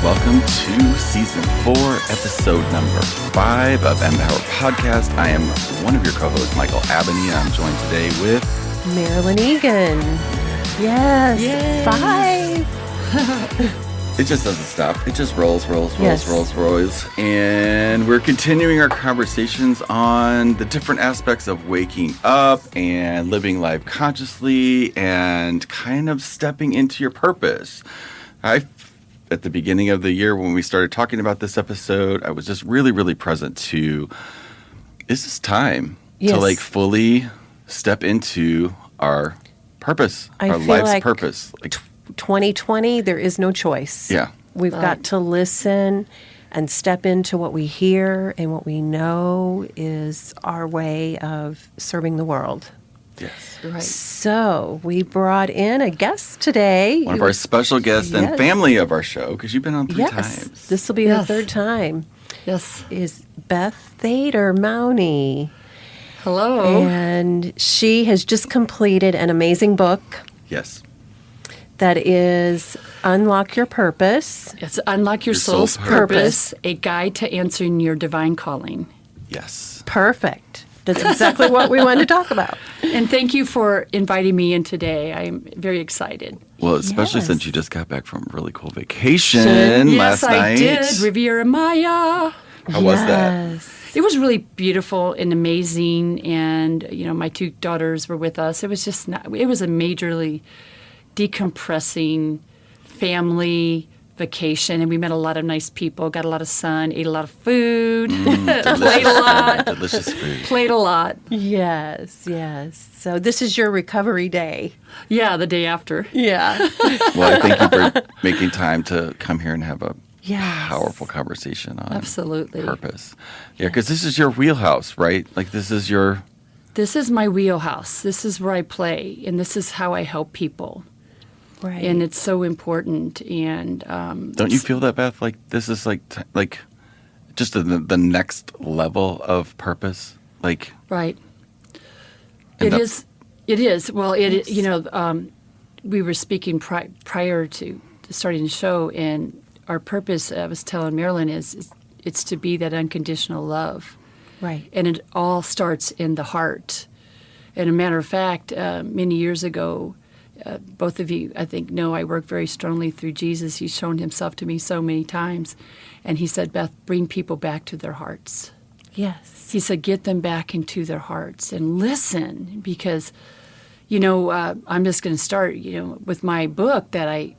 welcome to Season 4, Episode number 5 of Empower Podcast. I am one of your co-hosts, Michael Abney. I'm joined today with... Marilyn Egan. Yes, Yay. 5. It just doesn't stop. It just rolls. And we're continuing our conversations on the different aspects of waking up and living life consciously and kind of stepping into your purpose. At the beginning of the year when we started talking about this episode, I was just really present to, is this time to fully step into our purpose, our life's purpose. 2020, there is no choice. Yeah. We've got to listen and step into what we hear and what we know is our way of serving the world. Yes. Right. So we brought in a guest today. One of our special guests and family of our show, because you've been on 3 times. This will be the 3rd time. Yes. Is Beth Thater Maune. Hello. And she has just completed an amazing book. Yes. That is Unlock Your Purpose. It's Unlock Your Soul's Purpose, a guide to answering your divine calling. Yes. Perfect. That's exactly what we wanted to talk about. And thank you for inviting me in today. I'm very excited. Well, especially since you just got back from a really cool vacation last night. Yes, I did. Riviera Maya. How was that? It was really beautiful and amazing. And, my 2 daughters were with us. It was just it was a majorly decompressing family vacation, and we met a lot of nice people, got a lot of sun, ate a lot of food, played a lot. Delicious food. Played a lot. Yes. So this is your recovery day. Yeah, the day after. Yeah. Well, I thank you for making time to come here and have a powerful conversation on purpose. Yeah, because this is your wheelhouse, right? Like this is my wheelhouse. This is where I play, and this is how I help people. Right. And it's so important. And don't you feel that, Beth? Like this is like just the next level of purpose, like right. It is. It is. Well, we were speaking prior to starting the show, and our purpose, I was telling Marilyn, is it's to be that unconditional love. Right. And it all starts in the heart. And a matter of fact, many years ago, both of you, I think, know I work very strongly through Jesus. He's shown himself to me so many times. And he said, Beth, bring people back to their hearts. Yes. He said, get them back into their hearts and listen. Because, I'm just going to start, with my book that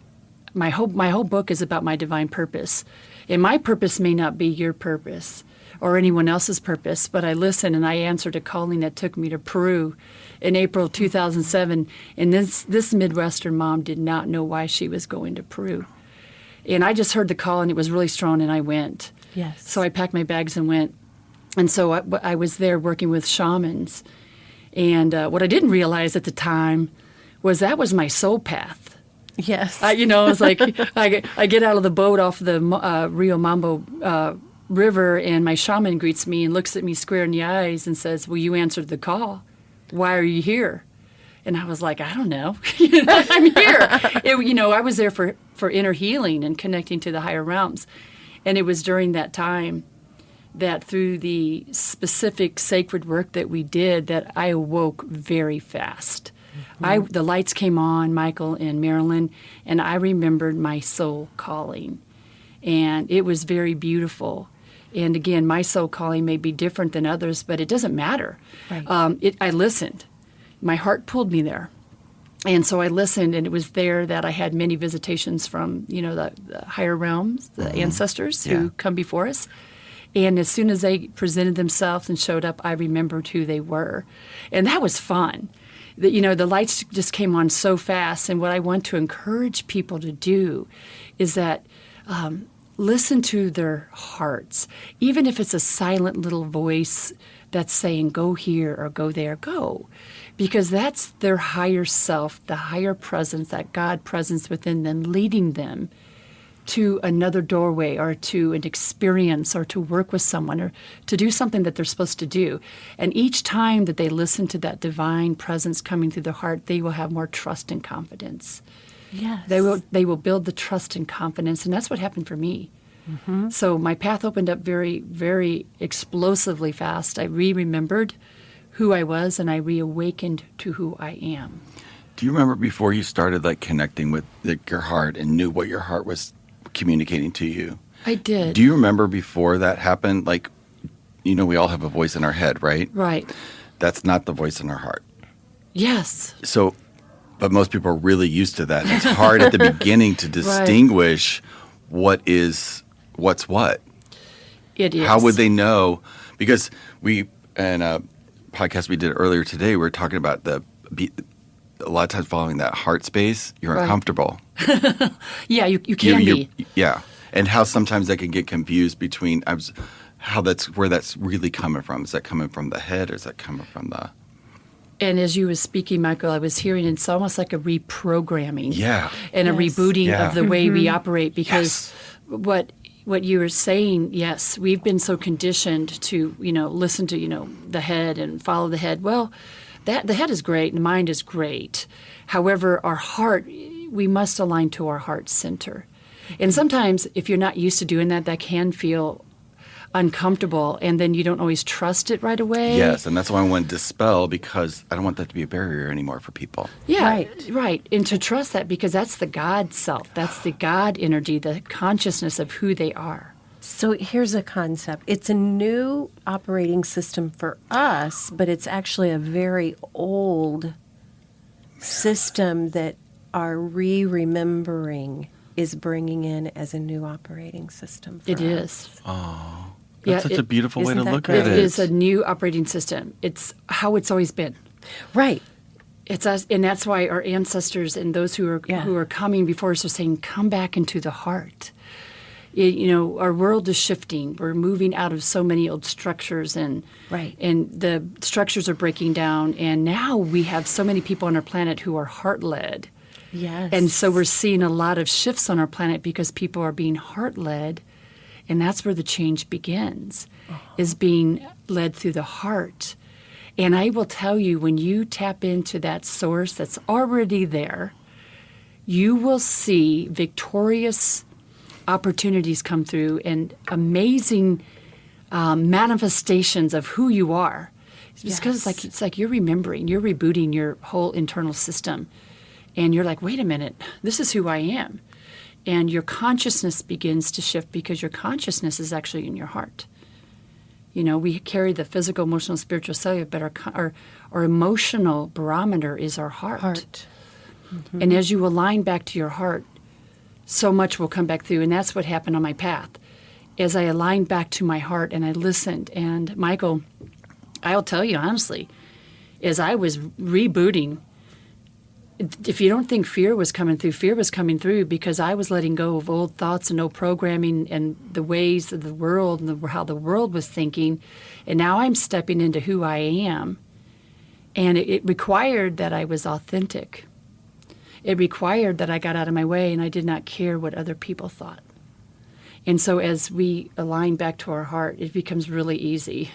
my whole book is about my divine purpose. And my purpose may not be your purpose or anyone else's purpose, but I listened and I answered a calling that took me to Peru in April 2007. And this Midwestern mom did not know why she was going to Peru. And I just heard the call, and it was really strong, and I went. Yes. So I packed my bags and went. And so I was there working with shamans. And what I didn't realize at the time was that was my soul path. Yes. It was like I get out of the boat off the Rio Mambo river, and my shaman greets me and looks at me square in the eyes and says, well, you answered the call. Why are you here? And I was like, I don't know. I'm here. I was there for inner healing and connecting to the higher realms. And it was during that time that through the specific sacred work that we did that I awoke very fast. Mm-hmm. The lights came on, Michael and Marilyn, and I remembered my soul calling. And it was very beautiful. And again, my soul calling may be different than others, but it doesn't matter. Right. I listened. My heart pulled me there. And so I listened, and it was there that I had many visitations from, the higher realms, the ancestors who come before us. And as soon as they presented themselves and showed up, I remembered who they were. And that was fun. The lights just came on so fast. And what I want to encourage people to do is that listen to their hearts. Even if it's a silent little voice that's saying, go here or go there, go. Because that's their higher self, the higher presence, that God presence within them, leading them to another doorway or to an experience or to work with someone or to do something that they're supposed to do. And each time that they listen to that divine presence coming through their heart, they will have more trust and confidence. Yes. They will build the trust and confidence, and that's what happened for me. So my path opened up very, very explosively fast. I remembered who I was, and I reawakened to who I am. Do you remember before you started like connecting with your heart and knew what your heart was communicating to you? I did. Do you remember before that happened? Like, we all have a voice in our head, right? Right. That's not the voice in our heart. Yes. So, but most people are really used to that. It's hard at the beginning to distinguish what's what. It is. How would they know? Because in a podcast we did earlier today, we were talking about a lot of times following that heart space, you're uncomfortable. Yeah, you can be. Yeah. And how sometimes that can get confused between where that's really coming from. Is that coming from the head or is that coming from the... And as you were speaking, Michael, I was hearing it's almost like a reprogramming. Yeah. And a rebooting of the way we operate, because what you were saying, yes, we've been so conditioned to, listen to, the head and follow the head. Well, the head is great and the mind is great. However, our heart, we must align to our heart center. And sometimes if you're not used to doing that, that can feel uncomfortable, and then you don't always trust it right away. Yes, and that's why I want to dispel, because I don't want that to be a barrier anymore for people. Yeah, right. And to trust that, because that's the God self. That's the God energy, the consciousness of who they are. So here's a concept. It's a new operating system for us, but it's actually a very old system that our remembering is bringing in as a new operating system for It us. is. Oh, that's such a beautiful way to isn't that look great? at It it. is a new operating system. It's how it's always been. Right. It's us, and that's why our ancestors and those who are coming before us are saying, "Come back into the heart." Our world is shifting. We're moving out of so many old structures, and the structures are breaking down. And now we have so many people on our planet who are heart led. Yes. And so we're seeing a lot of shifts on our planet because people are being heart led, and that's where the change begins, is being led through the heart. And I will tell you, when you tap into that source that's already there, you will see victorious opportunities come through and amazing manifestations of who you are. It's because it's like you're remembering, you're rebooting your whole internal system. And you're like, wait a minute, this is who I am. And your consciousness begins to shift, because your consciousness is actually in your heart. We carry the physical, emotional, spiritual, cellular, but our emotional barometer is our heart. Mm-hmm. And as you align back to your heart, so much will come back through. And that's what happened on my path. As I aligned back to my heart and I listened, and Michael, I'll tell you honestly, as I was rebooting, if you don't think fear was coming through because I was letting go of old thoughts and old programming and the ways of the world and how the world was thinking. And now I'm stepping into who I am. And it required that I was authentic. It required that I got out of my way and I did not care what other people thought. And so as we align back to our heart, it becomes really easy.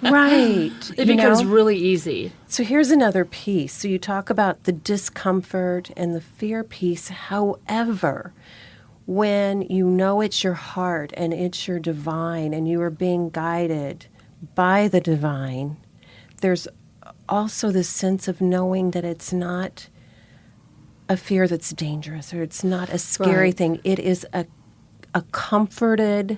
Right. It becomes really easy. So here's another piece. So you talk about the discomfort and the fear piece. However, when you know it's your heart and it's your divine and you are being guided by the divine, there's also this sense of knowing that it's not a fear that's dangerous, or it's not a scary thing. It is a comforted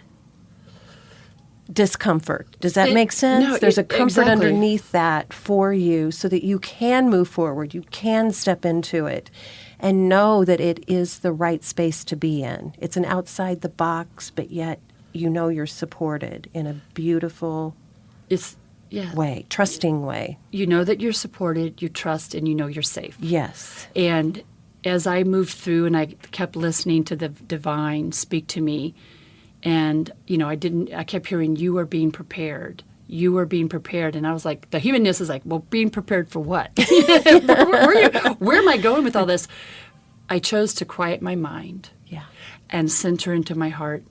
discomfort. Does that make sense? No, There's a comfort exactly. underneath that for you so that you can move forward. You can step into it and know that it is the right space to be in. It's an outside the box, but yet you know you're supported in a beautiful way, trusting way. You know that you're supported, you trust, and you know you're safe. Yes. And as I moved through and I kept listening to the divine speak to me, and I kept hearing, you are being prepared. You are being prepared. And I was like, the humanness is like, well, being prepared for what? Where am I going with all this? I chose to quiet my mind and center into my heart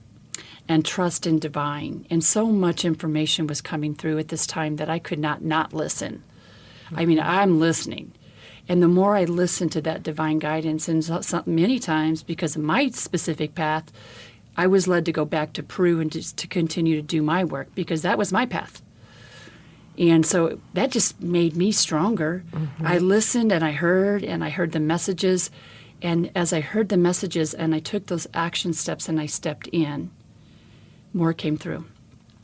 and trust in divine. And so much information was coming through at this time that I could not listen. I mean, I'm listening. And the more I listened to that divine guidance, and many times because of my specific path, I was led to go back to Peru and just to continue to do my work because that was my path. And so that just made me stronger. I listened and I heard the messages. And as I heard the messages and I took those action steps and I stepped in, more came through.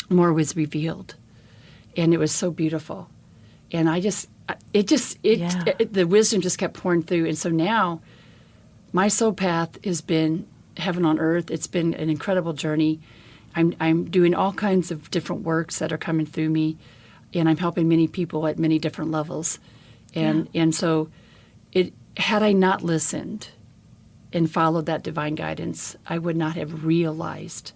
More was revealed. And it was so beautiful. And the wisdom just kept pouring through. And so now my soul path has been heaven on earth. It's been an incredible journey. I'm doing all kinds of different works that are coming through me, and I'm helping many people at many different levels. And so had I not listened and followed that divine guidance, I would not have realized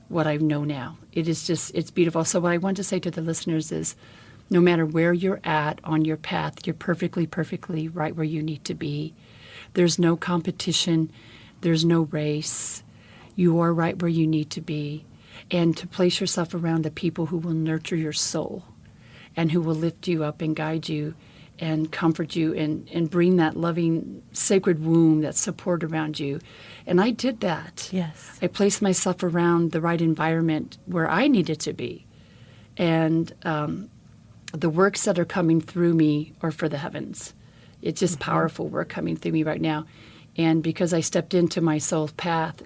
what I know now. It's beautiful. So what I want to say to the listeners is, no matter where you're at on your path, you're perfectly, perfectly right where you need to be. There's no competition. There's no race. You are right where you need to be. And to place yourself around the people who will nurture your soul and who will lift you up and guide you and comfort you and bring that loving, sacred womb, that support around you. And I did that. Yes. I placed myself around the right environment where I needed to be. And the works that are coming through me are for the heavens. It's just powerful work coming through me right now. And because I stepped into my soul path,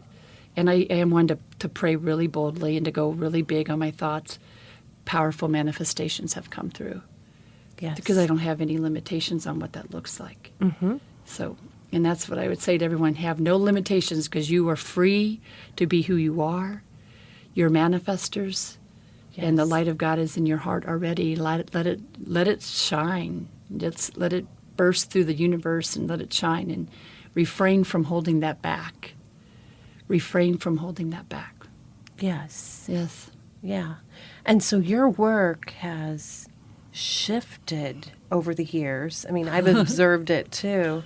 and I am one to pray really boldly and to go really big on my thoughts, powerful manifestations have come through. Yes. Because I don't have any limitations on what that looks like. So, and that's what I would say to everyone, have no limitations because you are free to be who you are. You're manifestors. Yes. And the light of God is in your heart already. Let it shine. Let it burst through the universe and let it shine. And refrain from holding that back. Refrain from holding that back. Yes. Yes. Yeah. And so your work has shifted over the years. I mean, I've observed it too.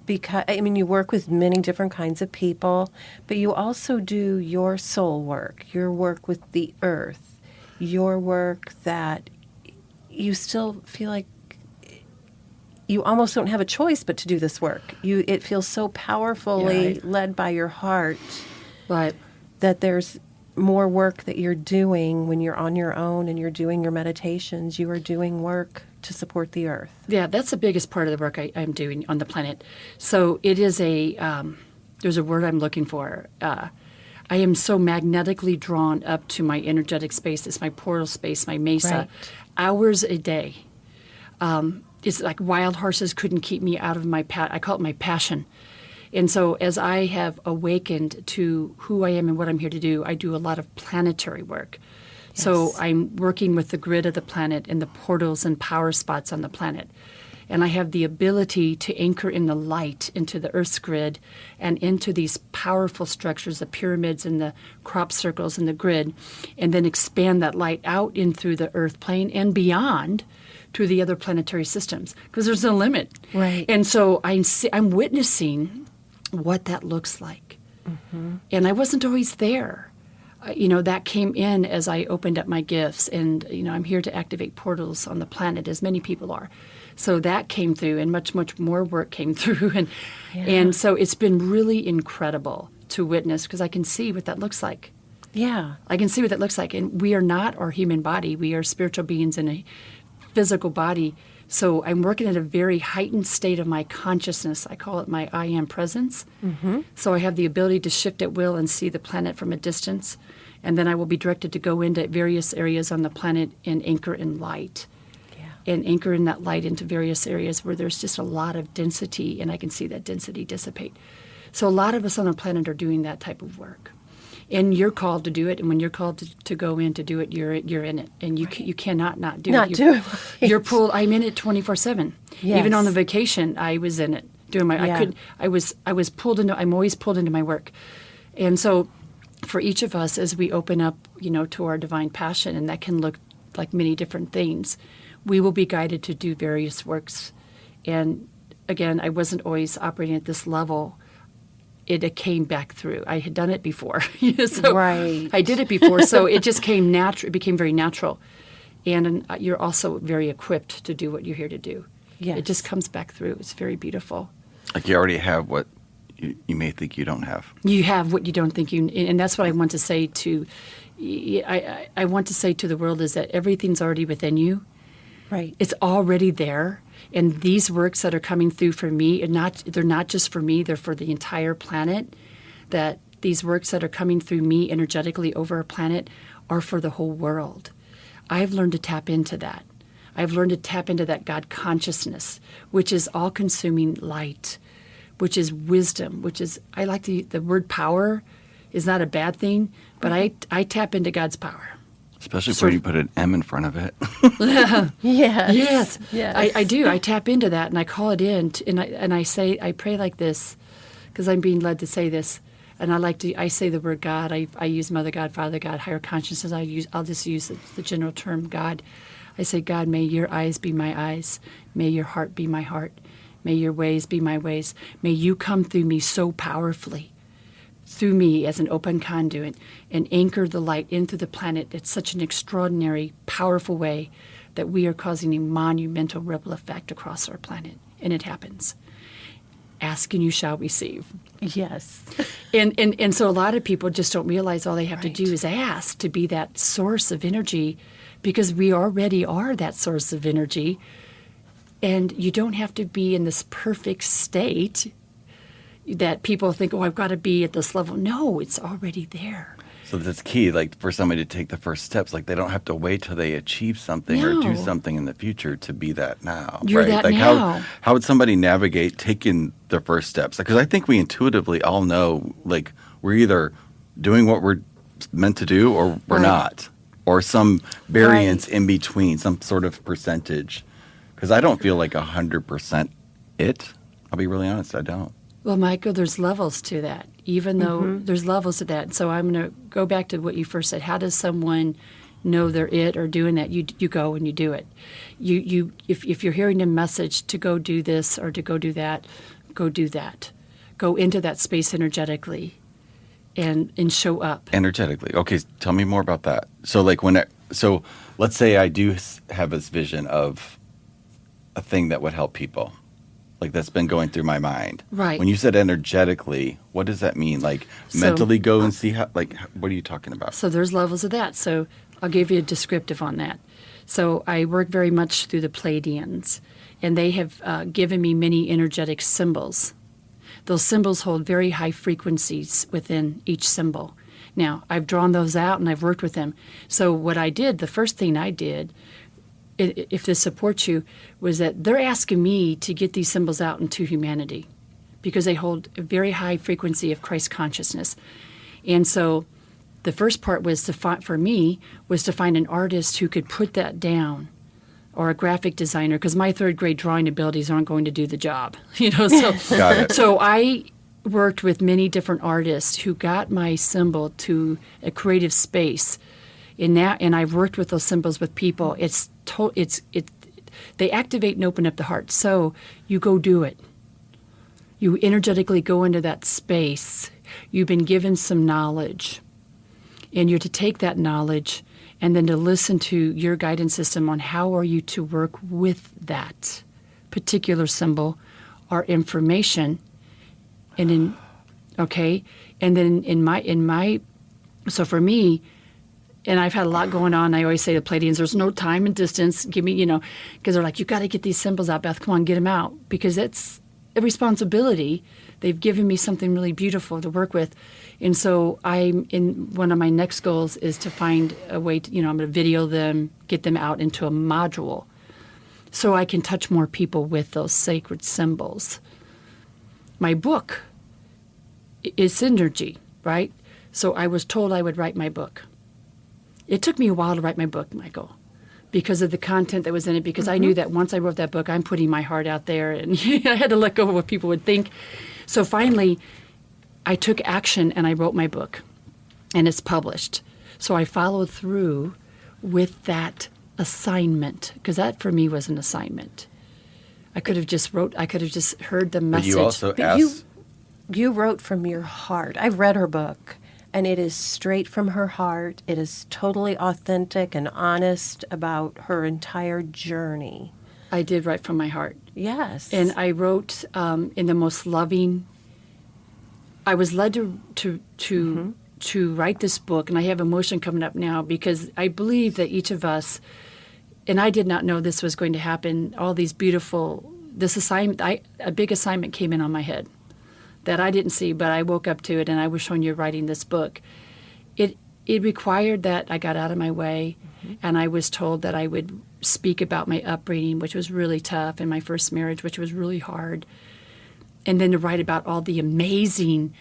Because, I mean, you work with many different kinds of people, but you also do your soul work, your work with the earth, your work that you still feel like you almost don't have a choice but to do this work. It feels so powerfully led by your heart Right. that there's more work that you're doing when you're on your own and you're doing your meditations. You are doing work to support the earth. Yeah, that's the biggest part of the work I'm doing on the planet. So it is there's a word I'm looking for. I am so magnetically drawn up to my energetic space. It's my portal space, my mesa, Right. hours a day. It's like wild horses couldn't keep me out of my I call it my passion. And so as I have awakened to who I am and what I'm here to do, I do a lot of planetary work. Yes. So I'm working with the grid of the planet and the portals and power spots on the planet. And I have the ability to anchor in the light into the Earth's grid and into these powerful structures, the pyramids and the crop circles and the grid, and then expand that light out in through the Earth plane and beyond to the other planetary systems, because there's no limit. Right. And so I'm witnessing what that looks like. And I wasn't always there. That came in as I opened up my gifts, and I'm here to activate portals on the planet, as many people are. So that came through, and much, much more work came through, and so it's been really incredible to witness, because I can see what that looks like. Yeah. I can see what that looks like, and we are not our human body. We are spiritual beings in a physical body. So I'm working at a very heightened state of my consciousness. I call it my I am presence. So I have the ability to shift at will and see the planet from a distance. And then I will be directed to go into various areas on the planet and anchor in light. Yeah. And anchor in that light into various areas where there's just a lot of density, and I can see that density dissipate. So a lot of us on the planet are doing that type of work. And you're called to do it, and when you're called to go in to do it, you're in it, and you cannot not do it. Do it. You're pulled. I'm in it 24/7. Yes. Even on the vacation, I was in it doing my. Yeah. I was pulled into. I'm always pulled into my work, and so for each of us, as we open up, to our divine passion, and that can look like many different things, we will be guided to do various works. And again, I wasn't always operating at this level. It came back through. I had done it before. So Right. I did it before, so it just came natural. It became very natural. and you're also very equipped to do what you're here to do. Yes. It just comes back through. It's very beautiful. Like you already have what you may think you don't have. You have what you don't think you, and that's what I want to say to. I want to say to the world is that everything's already within you. Right. It's already there, and these works that are coming through for me, they're not just for me; they're for the entire planet. That these works that are coming through me energetically over our planet are for the whole world. I've learned to tap into that. I've learned to tap into that God consciousness, which is all-consuming light, which is wisdom, which is, I like the word power is not a bad thing, but I tap into God's power. Especially when you put an M in front of it. Yes. Yes. I do. I tap into that and I call it in, and I pray like this, because I'm being led to say this. And I say the word God. I use Mother God, Father God, higher consciousness. I'll just use the general term God. I say, God, may your eyes be my eyes. May your heart be my heart. May your ways be my ways. May you come through me so powerfully, through me as an open conduit, and anchor the light into the planet at such an extraordinary, powerful way that we are causing a monumental ripple effect across our planet. And it happens. Ask and you shall receive. Yes. And so a lot of people just don't realize all they have to Right. do is ask to be that source of energy, because we already are that source of energy. And you don't have to be in this perfect state that people think, oh, I've got to be at this level. No, it's already there. So that's key, like for somebody to take the first steps. Like they don't have to wait till they achieve something or do No. something in the future to be that now. You're right? that like now. How would somebody navigate taking their first steps? Because I think we intuitively all know, like we're either doing what we're meant to do or we're Right. not, or some variance in between, some sort of percentage. Because I don't feel like 100% it. I'll be really honest, I don't. Well, Michael, there's levels to that, even though there's levels to that. So I'm going to go back to what you first said. How does someone know they're it or doing that? You go and you do it. If you're hearing a message to go do this or to go do that, go do that. Go into that space energetically and show up. Energetically. Okay, tell me more about that. So like so let's say I do have this vision of a thing that would help people. Like that's been going through my mind. Right. When you said energetically, what does that mean? Like So- mentally go and see how, like, what are you talking about? So there's levels of that. So I'll give you a descriptive on that. So I work very much through the Pleiadians, and they have given me many energetic symbols. Those symbols hold very high frequencies within each symbol. Now, I've drawn those out and I've worked with them. So what I did, the first thing I did, if this supports you, was that they're asking me to get these symbols out into humanity because they hold a very high frequency of Christ consciousness. And so the first part was for me was to find an artist who could put that down, or a graphic designer, because my third grade drawing abilities aren't going to do the job. So Got it. so I worked with many different artists who got my symbol to a creative space. And I've worked with those symbols with people. They activate and open up the heart. So you go do it. You energetically go into that space. You've been given some knowledge, and you're to take that knowledge and then to listen to your guidance system on how are you to work with that particular symbol or information. And so for me, and I've had a lot going on. I always say to Pleiadians, there's no time and distance. Give me, because they're like, you got to get these symbols out, Beth. Come on, get them out. Because it's a responsibility. They've given me something really beautiful to work with. And so one of my next goals is to find a way to, I'm going to video them, get them out into a module so I can touch more people with those sacred symbols. My book is synergy, right? So I was told I would write my book. It took me a while to write my book, Michael, because of the content that was in it, because I knew that once I wrote that book, I'm putting my heart out there, and I had to let go of what people would think. So finally, I took action, and I wrote my book, and it's published. So I followed through with that assignment, because that for me was an assignment. I could have just heard the But message. you also But asked. you wrote from your heart. I've read her book. And it is straight from her heart. It is totally authentic and honest about her entire journey. I did write from my heart. Yes. And I wrote in the most loving. I was led to write this book, and I have emotion coming up now because I believe that each of us, and I did not know this was going to happen. All these this assignment, a big assignment came in on my head that I didn't see, but I woke up to it, and I was when you're writing this book. It required that I got out of my way, and I was told that I would speak about my upbringing, which was really tough, and my first marriage, which was really hard. And then to write about all the amazing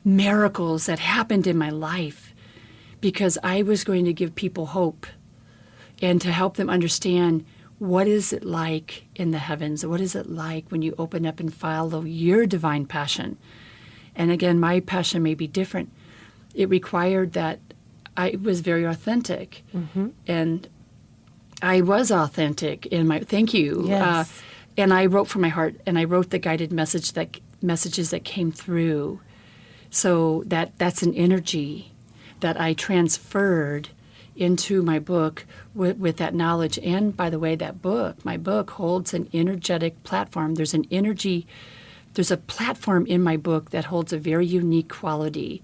miracles that happened in my life, because I was going to give people hope and to help them understand what is it like in the heavens? What is it like when you open up and follow your divine passion? And again, my passion may be different. It required that I was very authentic. And I was authentic in my, thank you. Yes. And I wrote from my heart, and I wrote the guided messages that came through. So that's an energy that I transferred into my book with that knowledge. And by the way, my book holds an energetic platform. There's a platform in my book that holds a very unique quality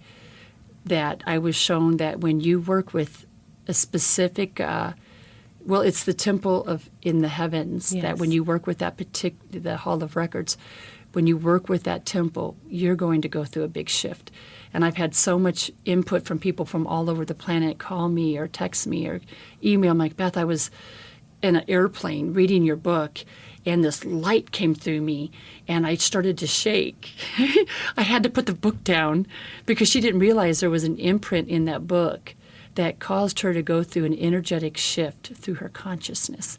that I was shown that when you work with a specific, it's the temple in the heavens, that when you work with that the Hall of Records, when you work with that temple, you're going to go through a big shift. And I've had so much input from people from all over the planet call me or text me or email me, like, Beth, I was in an airplane reading your book, and this light came through me, and I started to shake. I had to put the book down because she didn't realize there was an imprint in that book that caused her to go through an energetic shift through her consciousness.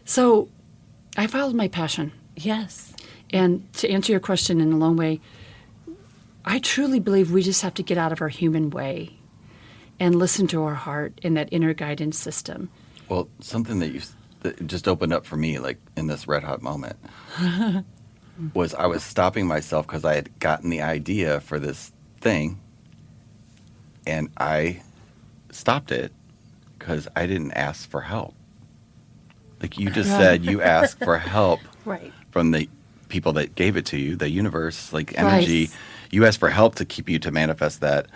So I followed my passion. Yes. And to answer your question in a long way, I truly believe we just have to get out of our human way and listen to our heart in that inner guidance system. Well, something that just opened up for me, like in this red hot moment, was I was stopping myself because I had gotten the idea for this thing, and I stopped it because I didn't ask for help. Like you just said, you asked for help from the people that gave it to you, the universe, like energy. Right. You asked for help to manifest that.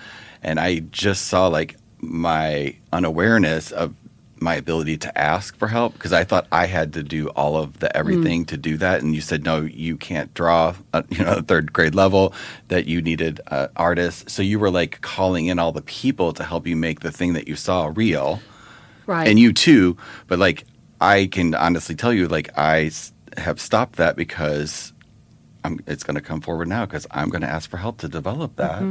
And I just saw like my unawareness of my ability to ask for help, because I thought I had to do all of the everything to do that. And you said, no, you can't draw, third grade level, that you needed artists. So you were like calling in all the people to help you make the thing that you saw real. Right. And you too. But like, I can honestly tell you, like, I have stopped that because it's going to come forward now, because I'm going to ask for help to develop that.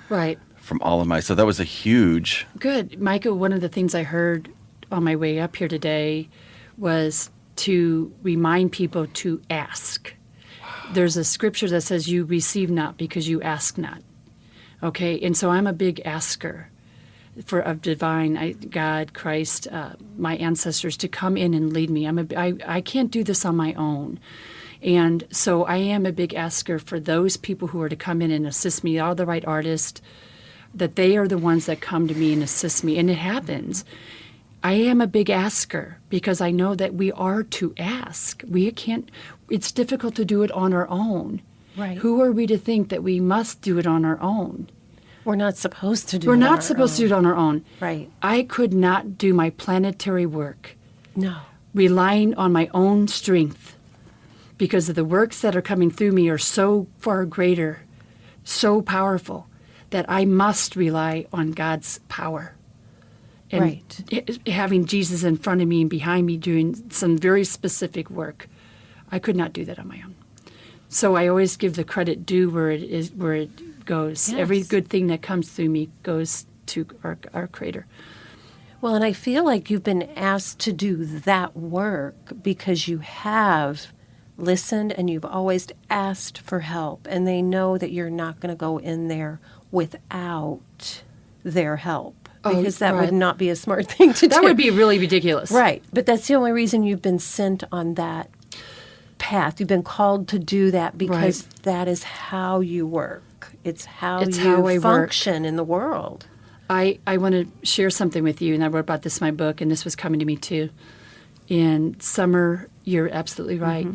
Right. From all of my, so that was a huge. Good. Micah, one of the things I heard on my way up here today was to remind people to ask. Wow. There's a scripture that says you receive not because you ask not. Okay. And so I'm a big asker of divine God, Christ, my ancestors to come in and lead me. I can't do this on my own. And so I am a big asker for those people who are to come in and assist me, all the right artists, that they are the ones that come to me and assist me. And it happens. I am a big asker because I know that we are to ask. It's difficult to do it on our own. Right. Who are we to think that we must do it on our own? We're not supposed to do it We're on not our supposed to own. do it on our own. Right. I could not do my planetary work relying on my own strength, because of the works that are coming through me are so far greater, so powerful, that I must rely on God's power. And having Jesus in front of me and behind me doing some very specific work, I could not do that on my own. So I always give the credit due where it goes. Yes. Every good thing that comes through me goes to our Creator. Well, and I feel like you've been asked to do that work because you have listened and you've always asked for help, and they know that you're not going to go in there without their help. Because that would not be a smart thing to do. That would be really ridiculous. Right. But that's the only reason you've been sent on that path. You've been called to do that because that is how you work. It's how It's you how I work. function in the world. I want to share something with you, and I wrote about this in my book, and this was coming to me too. In summer, you're absolutely right.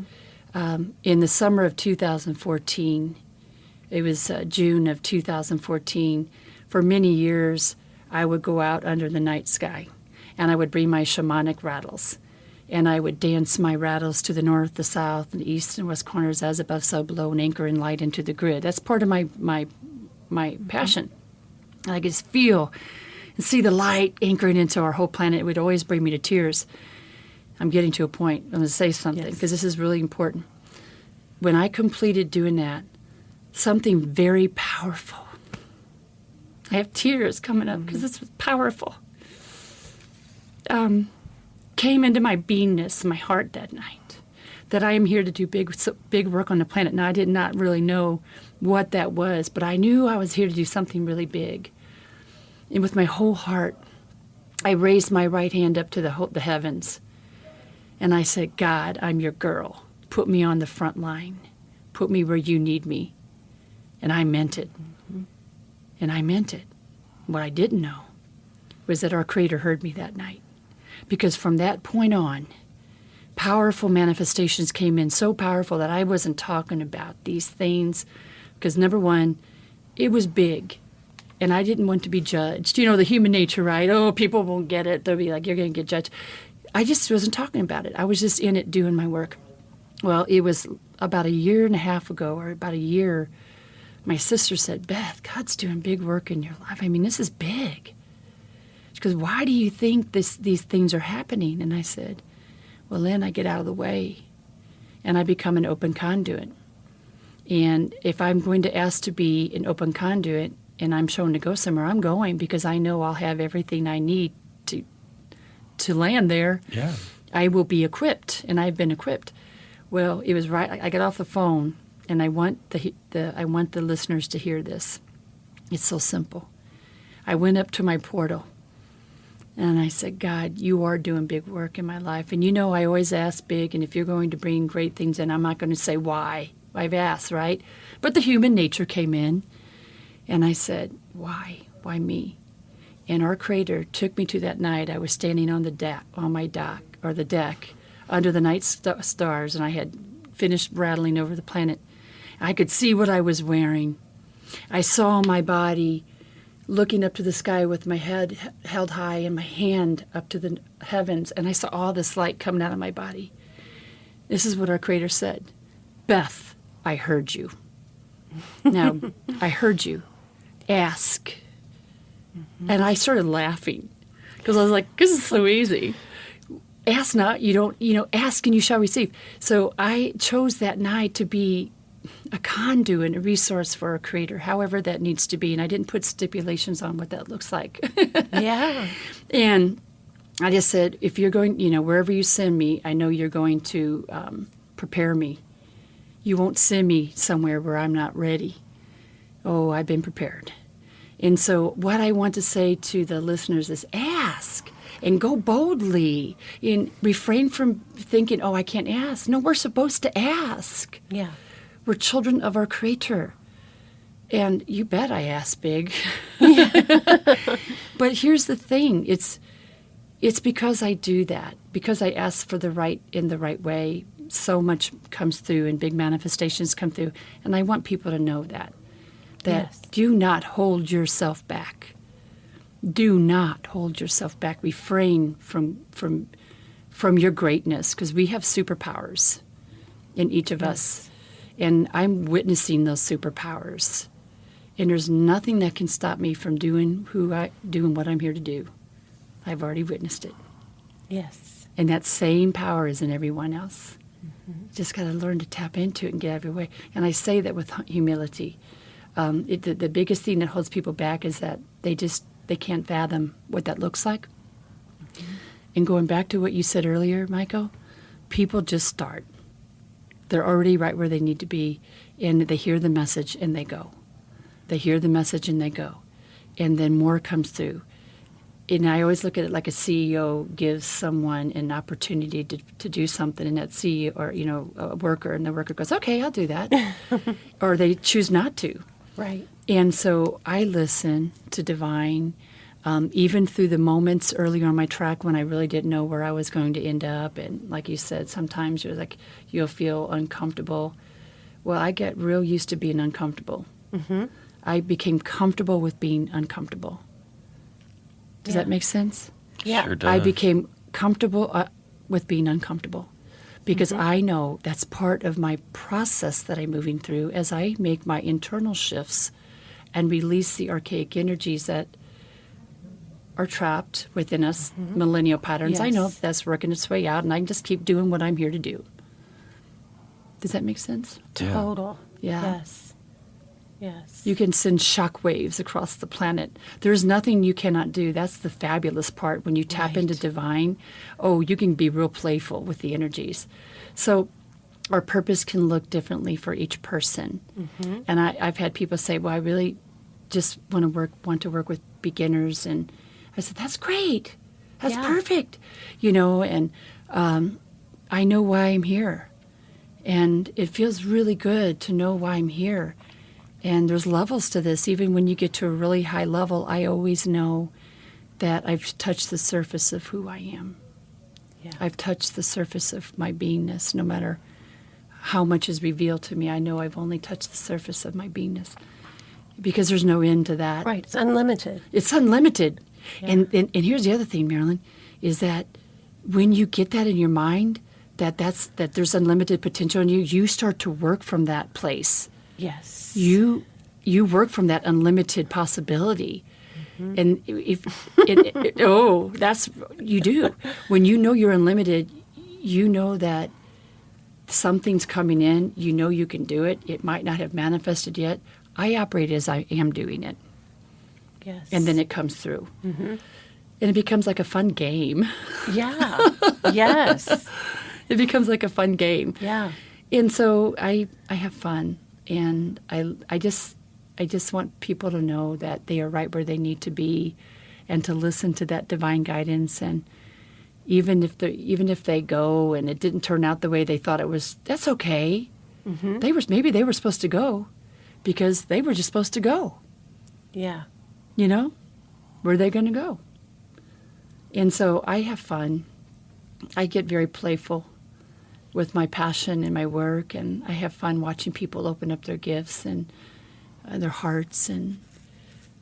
In the summer of 2014, it was June of 2014, for many years, I would go out under the night sky, and I would bring my shamanic rattles, and I would dance my rattles to the north, the south, and the east and west corners, as above, so below, and anchor in light into the grid. That's part of my passion. I could just feel and see the light anchoring into our whole planet. It would always bring me to tears. I'm getting to a point. I'm going to say something because this is really important. When I completed doing that, something very powerful. I have tears coming up because this was powerful. Came into my beingness, my heart that night, that I am here to do big work on the planet. Now, I did not really know what that was, but I knew I was here to do something really big. And with my whole heart, I raised my right hand up to the heavens, and I said, God, I'm your girl. Put me on the front line. Put me where you need me. And I meant it. And I meant it. What I didn't know was that our Creator heard me that night. Because from that point on, powerful manifestations came in, so powerful that I wasn't talking about these things. Because number one, it was big. And I didn't want to be judged. You know, the human nature, right? Oh, people won't get it. They'll be like, you're going to get judged. I just wasn't talking about it. I was just in it doing my work. Well, it was about a year and a half ago, or about a year, my sister said, Beth, God's doing big work in your life. I mean, this is big. She goes, why do you think these things are happening? And I said, well, Lynn, I get out of the way, and I become an open conduit. And if I'm going to ask to be an open conduit, and I'm shown to go somewhere, I'm going because I know I'll have everything I need to land there. Yeah. I will be equipped, and I've been equipped. Well, it was right. I got off the phone, and I want the listeners to hear this. It's so simple. I went up to my portal, and I said, God, you are doing big work in my life. And you know I always ask big, and if you're going to bring great things in, I'm not going to say why. I've asked, right? But the human nature came in. And I said, why? Why me? And our Creator took me to that night. I was standing on the deck, under the night stars, and I had finished rattling over the planet. I could see what I was wearing. I saw my body looking up to the sky with my head held high and my hand up to the heavens, and I saw all this light coming out of my body. This is what our Creator said. Beth, I heard you. Now, I heard you. Ask. And I started laughing because I was like, this is so easy. Ask not, ask and you shall receive. So I chose that night to be a conduit, a resource for a Creator, however that needs to be. And I didn't put stipulations on what that looks like. Yeah. And I just said, if you're going, wherever you send me, I know you're going to prepare me. You won't send me somewhere where I'm not ready. Oh, I've been prepared. And so what I want to say to the listeners is ask and go boldly and refrain from thinking, oh, I can't ask. No, we're supposed to ask. Yeah. We're children of our Creator. And you bet I ask big. But here's the thing. It's because I do that, because I ask for the right in the right way. So much comes through and big manifestations come through. And I want people to know that Yes. do not hold yourself back. Do not hold yourself back. Refrain from your greatness, because we have superpowers in each of us. And I'm witnessing those superpowers. And there's nothing that can stop me from doing what I'm here to do. I've already witnessed it. Yes. And that same power is in everyone else. Just got to learn to tap into it and get out of your way. And I say that with humility. The biggest thing that holds people back is that they can't fathom what that looks like. And going back to what you said earlier, Michael, people just start. They're already right where they need to be, and they hear the message and they go. They hear the message and they go. And then more comes through. And I always look at it like a CEO gives someone an opportunity to do something, and that CEO, or a worker, and the worker goes, okay, I'll do that. Or they choose not to. Right. And so I listen to divine, even through the moments earlier on my track when I really didn't know where I was going to end up. And like you said, sometimes you'll feel uncomfortable. Well, I get real used to being uncomfortable. Mm-hmm. I became comfortable with being uncomfortable. Does that make sense? Yeah. Sure does. I became comfortable with being uncomfortable because I know that's part of my process that I'm moving through as I make my internal shifts and release the archaic energies that are trapped within us, millennial patterns. I know Yes. that's working its way out, and I can just keep doing what I'm here to do. Does that make sense? Yeah. Total. Yeah. Yes. Yes. You can send shock waves across the planet. There's nothing you cannot do. That's the fabulous part. When you tap into Right. divine, you can be real playful with the energies. So our purpose can look differently for each person. Mm-hmm. And I've had people say, well, I really just want to work with beginners. And I said, that's great. That's Yeah. perfect. And I know why I'm here. And it feels really good to know why I'm here. And there's levels to this. Even when you get to a really high level, I always know that I've touched the surface of who I am. Yeah. I've touched the surface of my beingness. No matter how much is revealed to me, I know I've only touched the surface of my beingness. Because there's no end to that. Right. It's unlimited. It's unlimited. Yeah. And here's the other thing, Marilyn, is that when you get that in your mind, that there's unlimited potential in you, you start to work from that place. Yes. You work from that unlimited possibility. And if that's you do. When you know you're unlimited, you know that something's coming in, you know you can do it. It might not have manifested yet. I operate as I am doing it. Yes. And then it comes through. And it becomes like a fun game. Yeah. Yes. It becomes like a fun game. Yeah. And so I have fun. And I just want people to know that they are right where they need to be, and to listen to that divine guidance. And even if they go and it didn't turn out the way they thought it was, that's okay. Maybe they were supposed to go because they were just supposed to go. Yeah. Where are they going to go? And so I have fun. I get very playful with my passion and my work, and I have fun watching people open up their gifts and their hearts, and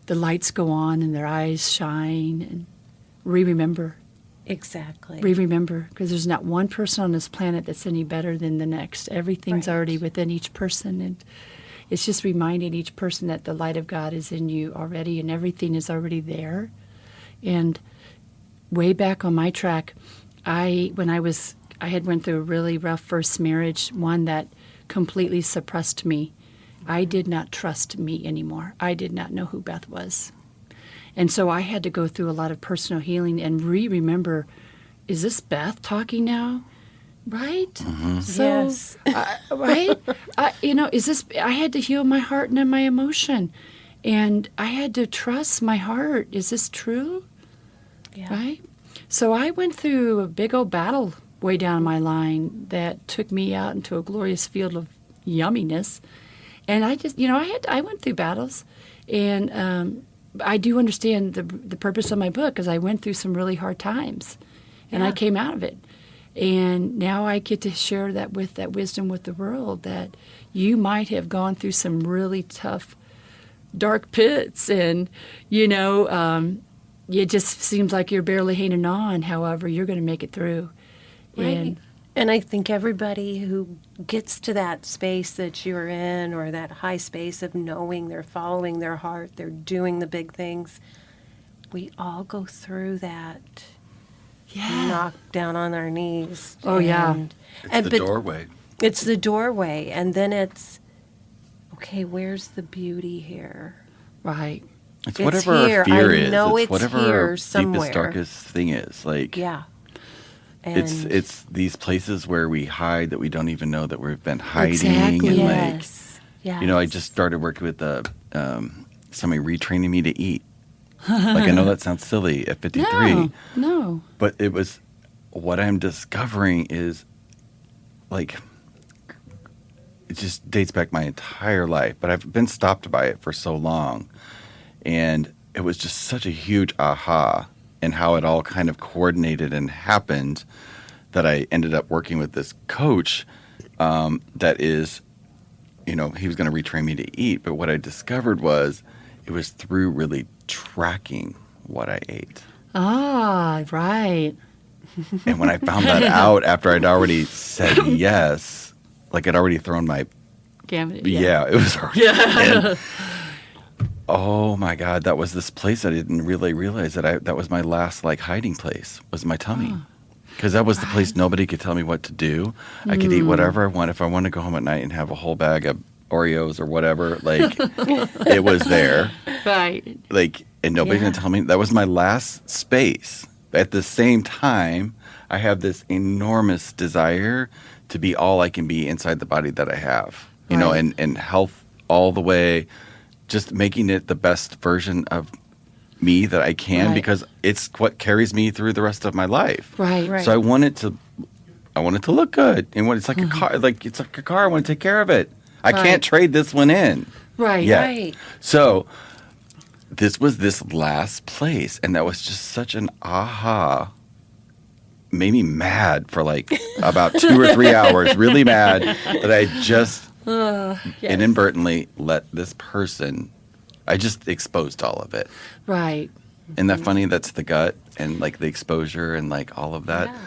the lights go on and their eyes shine, and remember, Exactly. because there's not one person on this planet that's any better than the next. Everything's Right. already within each person, and it's just reminding each person that the light of God is in you already, and everything is already there. And way back on my track, I had went through a really rough first marriage, one that completely suppressed me. I did not trust me anymore. I did not know who Beth was. And so I had to go through a lot of personal healing and remember, is this Beth talking now? Right? So, Yes. right? Is this, I had to heal my heart and my emotion. And I had to trust my heart. Is this true? Yeah. Right? So I went through a big old battle way down my line that took me out into a glorious field of yumminess. And I just, I went through battles. And I do understand the purpose of my book, because I went through some really hard times. And I Yeah. came out of it. And now I get to share that wisdom with the world, that you might have gone through some really tough, dark pits, and it just seems like you're barely hanging on. However, you're going to make it through. Right. And I think everybody who gets to that space that you're in, or that high space of knowing they're following their heart, they're doing the big things, we all go through that. Knock down on our knees. Oh, yeah. It's the doorway. It's the doorway. And then it's, okay, where's the beauty here? Right. It's It's whatever here. our fear I is. know It's it's whatever here our somewhere. deepest, darkest thing is. Like, Yeah. And it's these places where we hide that we don't even know that we've been hiding. Exactly. And yes. Yes. I just started working with somebody retraining me to eat. Like, I know that sounds silly at 53. No. But it was, what I'm discovering is, like, it just dates back my entire life, but I've been stopped by it for so long. And it was just such a huge aha in how it all kind of coordinated and happened that I ended up working with this coach that is, he was going to retrain me to eat. But what I discovered was it was through really tracking what I ate. Ah, right. And when I found that out after I'd already said yes, like I'd already thrown my Gambit. yeah, it was already in. Oh my God, that was this place I didn't really realize that was my last like hiding place, was my tummy. Because that was the place nobody could tell me what to do. I could eat whatever I want. If I want to go home at night and have a whole bag of Oreos or whatever, like it was there. Right. Like, and nobody's going to tell me. That was my last space. At the same time, I have this enormous desire to be all I can be inside the body that I have, and health all the way, just making it the best version of me that I can, because it's what carries me through the rest of my life. Right. So I want it to look good. And when it's like a car, it's like a car, I want to take care of it. I can't trade this one in. Right. Yet. Right. So this was this last place, and that was just such an aha. Made me mad for like about 2 or 3 hours, really mad that I just inadvertently let this person, I just exposed all of it. Right. Isn't that funny? That's the gut and like the exposure and like all of that. Yeah.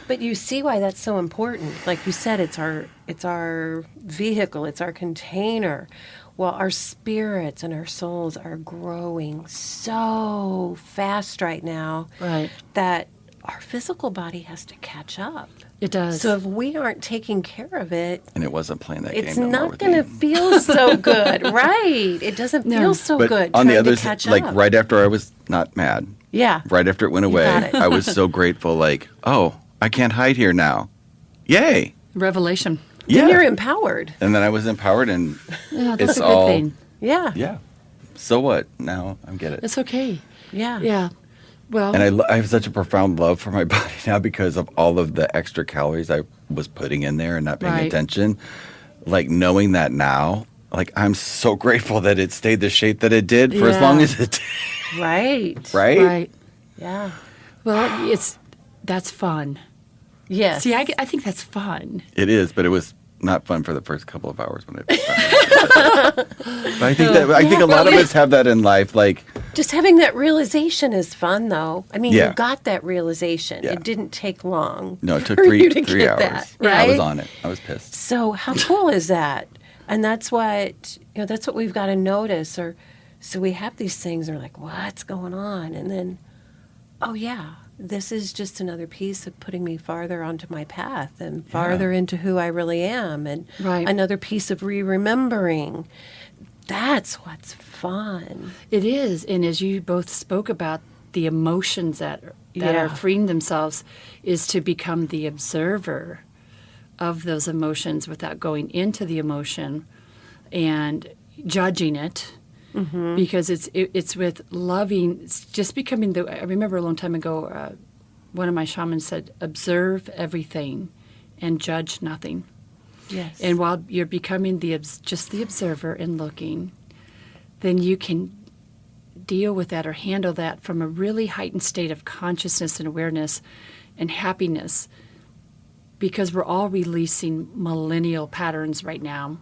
But you see why that's so important. Like you said, it's our vehicle, it's our container. Well, our spirits and our souls are growing so fast right now that our physical body has to catch up. It does. So if we aren't taking care of it, And it wasn't playing that it's game no more not with going to me. feel so good, right? It doesn't feel so But good on the trying other to catch side, like up. right after I was not mad, Yeah. right after it went away, got it. I was so grateful. Like, oh, I can't hide here now. Yay! Revelation. Then Yeah. you're empowered. And then I was empowered, and Yeah, that's it's a good all thing. Yeah. yeah. So what? Now I get it. It's okay. Yeah. Yeah. Well, And I have such a profound love for my body now because of all of the extra calories I was putting in there and not paying Right. attention. Like knowing that now, like I'm so grateful that it stayed the shape that it did for as Yeah. long as it did. Right. Right? right. Yeah. Well, that's fun. Yes. See, I think that's fun. It is, but it was not fun for the first couple of hours when But I think a lot of us have that in life. Like, Just having that realization is fun, though. I mean, Yeah. you got that realization. Yeah. It didn't take long. no, it took for you to three get hours. that, Yeah, I was right? on it. I was pissed. So how cool is that? And that's what that's what we've got to notice. Or so we have these things. We're like, what's going on? And then, oh yeah, this is just another piece of putting me farther onto my path and farther into who I really am, and Right. another piece of remembering. That's what's fun. It is, and as you both spoke about, the emotions that Yeah. are freeing themselves is to become the observer of those emotions without going into the emotion and judging it. Because it's with loving, it's just becoming I remember a long time ago, one of my shamans said, observe everything and judge nothing. Yes. And while you're becoming just the observer and looking, then you can deal with that or handle that from a really heightened state of consciousness and awareness and happiness, because we're all releasing millennial patterns right now,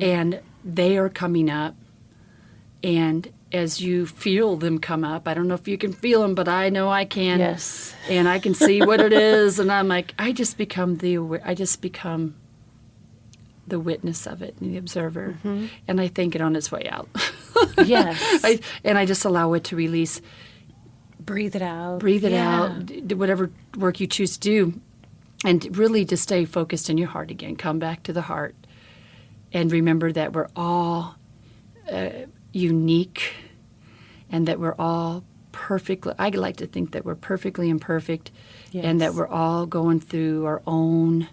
and they are coming up. And as you feel them come up, I don't know if you can feel them, but I know I can. Yes. And I can see what it is, and I'm like, I just become the witness of it and the observer, and I thank it on its way out. Yes. I just allow it to release, Breathe it out. breathe it Yeah. out, do whatever work you choose to do, and really to stay focused in your heart again. Come back to the heart, and remember that we're all unique, and that we're all perfectly. I like to think that we're perfectly imperfect, and that Yes. we're all going through our own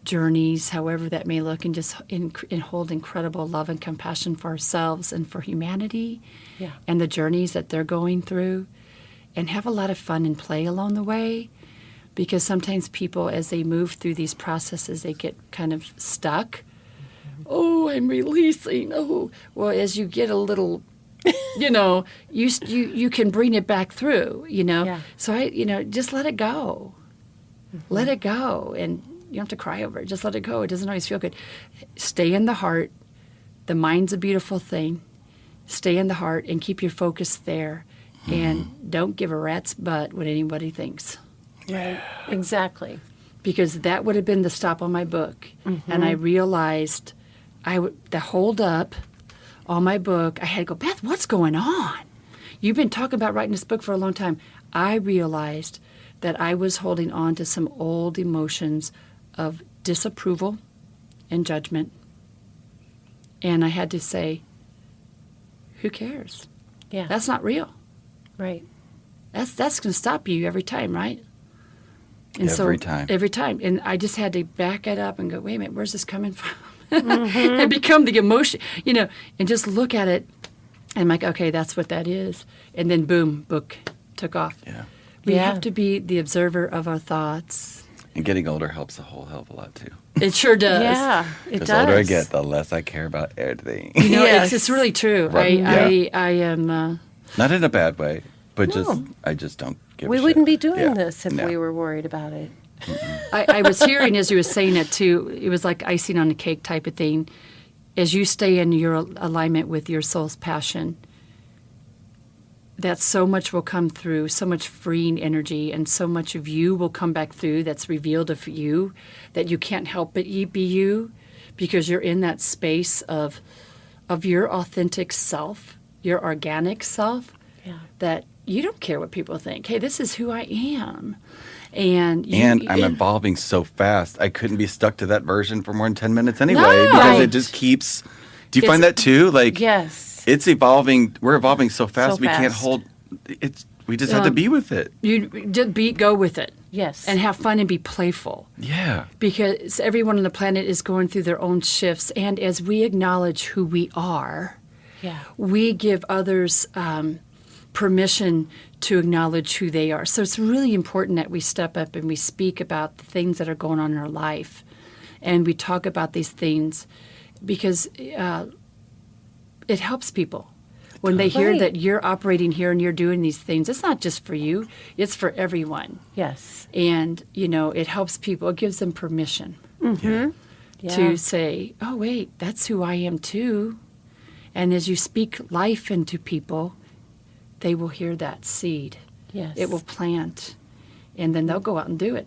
journeys, however that may look, and just and hold incredible love and compassion for ourselves and for humanity, Yeah. and the journeys that they're going through, and have a lot of fun and play along the way, because sometimes people, as they move through these processes, they get kind of stuck, oh, I'm releasing. Oh, well, as you get a little, you can bring it back through, Yeah. So just let it go. Let it go. And you don't have to cry over it. Just let it go. It doesn't always feel good. Stay in the heart. The mind's a beautiful thing. Stay in the heart and keep your focus there. And don't give a rat's butt what anybody thinks. Right. Exactly. Because that would have been the stop on my book. And I realized the hold up on my book, I had to go, Beth, what's going on? You've been talking about writing this book for a long time. I realized that I was holding on to some old emotions of disapproval and judgment. And I had to say, who cares? Yeah. That's not real. Right. That's going to stop you every time, right? And Every time. Every time. And I just had to back it up and go, wait a minute, where's this coming from? And become the emotion, and just look at it. And I'm like, okay, that's what that is. And then boom, book took off. Yeah. We Yeah. have to be the observer of our thoughts. And getting older helps a whole hell of a lot too. It sure does. Yeah, it The does. older I get, the less I care about everything. Yes. It's really true. Right. I am. Not in a bad way, but No. I just don't give We a wouldn't be shit. doing Yeah. this if No. we were worried about it. I was hearing as you were saying it too. It was like icing on a cake type of thing. As you stay in your alignment with your soul's passion, that so much will come through, so much freeing energy, and so much of you will come back through that's revealed of you, that you can't help but be you, because you're in that space of your authentic self, your organic self, Yeah. that you don't care what people think. Hey, this is who I am. And I'm evolving so fast. I couldn't be stuck to that version for more than 10 minutes anyway No. because Right. it just keeps. Do you It's- find that too? Like, Yes. it's evolving. We're evolving so fast. So We can't fast. hold. It's. We just have to be with it. you just go with it. Yes. And have fun and be playful. Yeah. Because everyone on the planet is going through their own shifts. And as we acknowledge who we are, Yeah. we give others permission to acknowledge who they are. So it's really important that we step up and we speak about the things that are going on in our life. And we talk about these things because it helps people. When they hear Right. that you're operating here and you're doing these things, it's not just for you, it's for everyone. Yes. And, it helps people. It gives them permission Yeah. to say, oh, wait, that's who I am too. And as you speak life into people, they will hear that seed. Yes. It will plant. And then they'll go out and do it.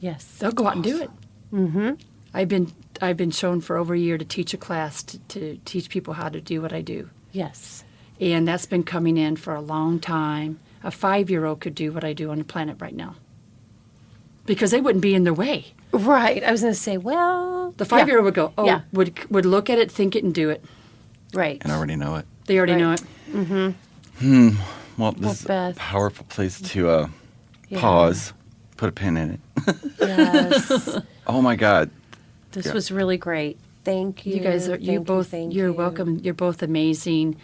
Yes. They'll go out and do it. Mm-hmm. I've been shown for over a year to teach a class to teach people how to do what I do. Yes. And that's been coming in for a long time. A 5-year-old could do what I do on the planet right now. Because they wouldn't be in their way. Right. I was going to say, well, The 5-year-old would go, Yeah. would look at it, think it, and do it. Right. And I already know it. They already Right. know it. Well, this is a Beth. powerful place to Yeah. pause, put a pin in it. Yes. Oh my God. This Yeah. was really great. Thank you. You guys are Thank you're you. welcome. You're both amazing.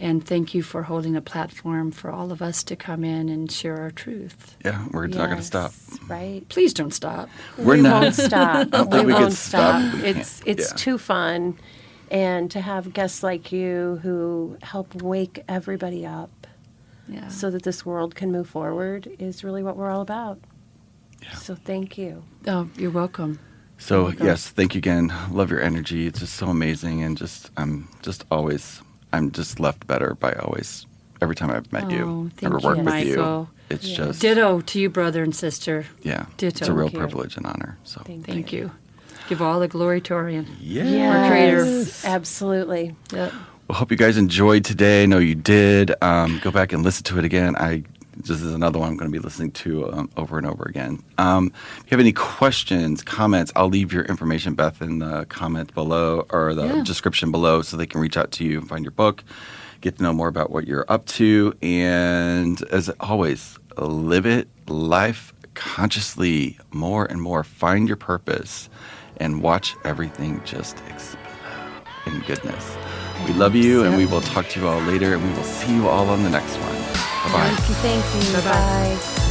And thank you for holding a platform for all of us to come in and share our truth. Yeah, we're not going to stop. Yes, Right. Please don't stop. We're we not. won't stop. I don't think we can won't stop. stop. We It's can't. it's Yeah. too fun, and to have guests like you who help wake everybody up Yeah. so that this world can move forward is really what we're all about. Yeah. So thank you. Oh, you're welcome. So yes, thank you again. Love your energy. It's just so amazing, and I'm just left better by always every time I've met Oh, you, thank ever you, worked with you. Michael. It's Yeah. just Ditto to you, brother and sister. yeah, Ditto. it's a real Thank you. privilege and honor. So Thank you. Give all the glory to Orion. yeah. Creator. Absolutely. Yep. Well, hope you guys enjoyed today. I know you did. Go back and listen to it again. This is another one I'm going to be listening to over and over again. If you have any questions, comments, I'll leave your information, Beth, in the comment below or the description below so they can reach out to you and find your book, get to know more about what you're up to. And as always, live it, life consciously, more and more. Find your purpose and watch everything just explode in goodness. We love you, and we will talk to you all later, and we will see you all on the next one. Bye-bye. Thank you. Bye-bye. Bye.